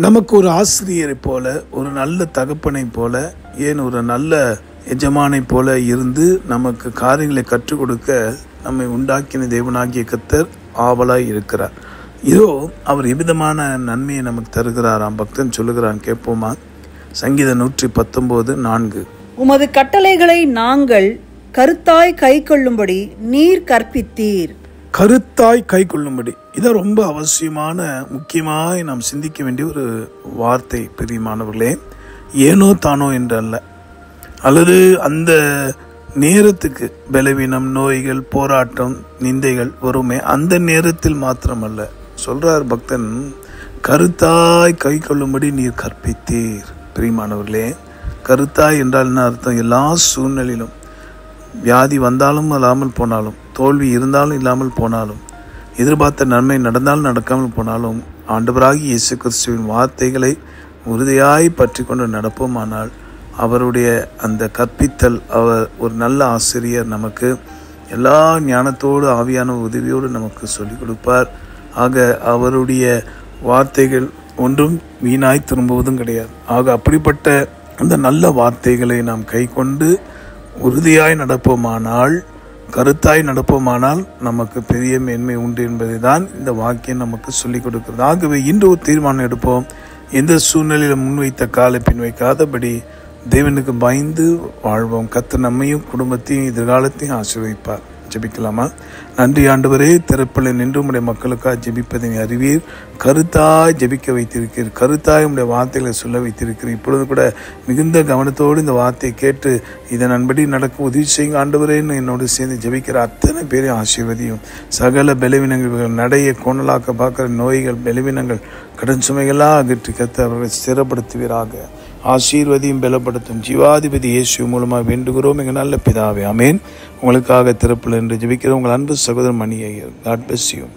நமக்கு ஒரு ஆசிரியரை போல, ஒரு நல்ல தகப்பனை போல, ஏன் ஒரு நல்ல எஜமானை போல இருந்து நமக்கு காரியங்களை கற்றுக் கொடுக்க நம்மை உண்டாக்கின தேவனாகிய கர்த்தர் ஆவலாய் இருக்கிறார். இதோ அவர் எவ்விதமான நன்மையை நமக்கு தருகிறாராம். பக்தன் சொல்லுகிறான், கேட்போமா? சங்கீதம் 119:4. உமது கட்டளைகளை நாங்கள் கருத்தாய் கை கொள்ளும்படி நீர் கற்பித்தீர். கருத்தாய் கை கொள்ளும்படி, இதை ரொம்ப அவசியமான முக்கியமாய் நாம் சிந்திக்க வேண்டிய ஒரு வார்த்தை பிரியமானவர்களே. ஏனோ தானோ என்று அல்ல, அல்லது அந்த நேரத்துக்கு பலவீனம், நோய்கள், போராட்டம், நிந்தைகள் வருமே, அந்த நேரத்தில் மாத்திரமல்ல. சொல்றார் பக்தன், கருத்தாய் கை கொள்ளும்படி நீர் கற்பித்தீர். பிரியமானவர்களே, கருத்தாய் என்றால் என்ன அர்த்தம்? எல்லா சூழ்நிலையிலும் வியாதி வந்தாலும் இல்லாமல் போனாலும், தோல்வி இருந்தாலும் இல்லாமல் போனாலும், எதிர்பார்த்த நன்மை நடந்தாலும் நடக்காமல் போனாலும், ஆண்டவராகிய இயேசு கிறிஸ்துவின் வார்த்தைகளை உறுதியாய் பற்றி கொண்டு நடப்போமானால் அவருடைய அந்த கற்பித்தல், அவர் ஒரு நல்ல ஆசிரியர், நமக்கு எல்லா ஞானத்தோடு ஆவியான உதவியோடு நமக்கு சொல்லிக் கொடுப்பார். ஆக அவருடைய வார்த்தைகள் ஒன்றும் வீணாய் திரும்புவதும் கிடையாது. ஆக அப்படிப்பட்ட அந்த நல்ல வார்த்தைகளை நாம் கை கொண்டு உறுதியாய் நடப்போமானால், கருத்தாய் நடப்போமானால் நமக்கு பெரிய மேன்மை உண்டு என்பதை தான் இந்த வாக்கியம் நமக்கு சொல்லிக் கொடுக்கிறது. ஆகவே இன்று ஒரு தீர்மானம் எடுப்போம். எந்த சூழ்நிலையில் முன்வைத்த காலை பின் வைக்காதபடி தேவனுக்கு பயந்து வாழ்வோம். கர்த்தர் நம்மையும் குடும்பத்தையும் எதிர்காலத்தையும் ஆசீர்வதிப்பார். ஜெபிக்கலாமா? நன்றி ஆண்டவரே, திறப்பில் நின்று உடைய மக்களுக்காக ஜெபிப்பதை அறிவீர். கருத்தாய் ஜெபிக்க வைத்திருக்கிறீர், கருத்தாய் உடைய வார்த்தைகளை சொல்ல வைத்திருக்கிறீர். இப்பொழுது கூட மிகுந்த கவனத்தோடு இந்த வார்த்தையை கேட்டு இதன் அன்படி நடக்க உதவி செய்யுங்க ஆண்டவரேன்னு என்னோடு சேர்ந்து ஜெபிக்கிற அத்தனை பேரையும் ஆசீர்வதியும். சகல பலவீனங்கள், நடைய கோணலாக்க பார்க்குற நோய்கள், பலவீனங்கள், கடன் சுமைகளாக அகற்றி கர்த்தர் அவர்களை ஸ்திரப்படுத்துவீராக. ஆசீர்வதியும் பலப்படுத்தும் ஜீவாதிபதி இயேசு மூலமாக வேண்டுகிறோம் எங்கள் நல்ல பிதாவே, ஆமேன். உங்களுக்காக திறப்பில் என்று ஜெபிக்கிற உங்கள் அன்பு சகோதரன் Mani Iyer. God bless you.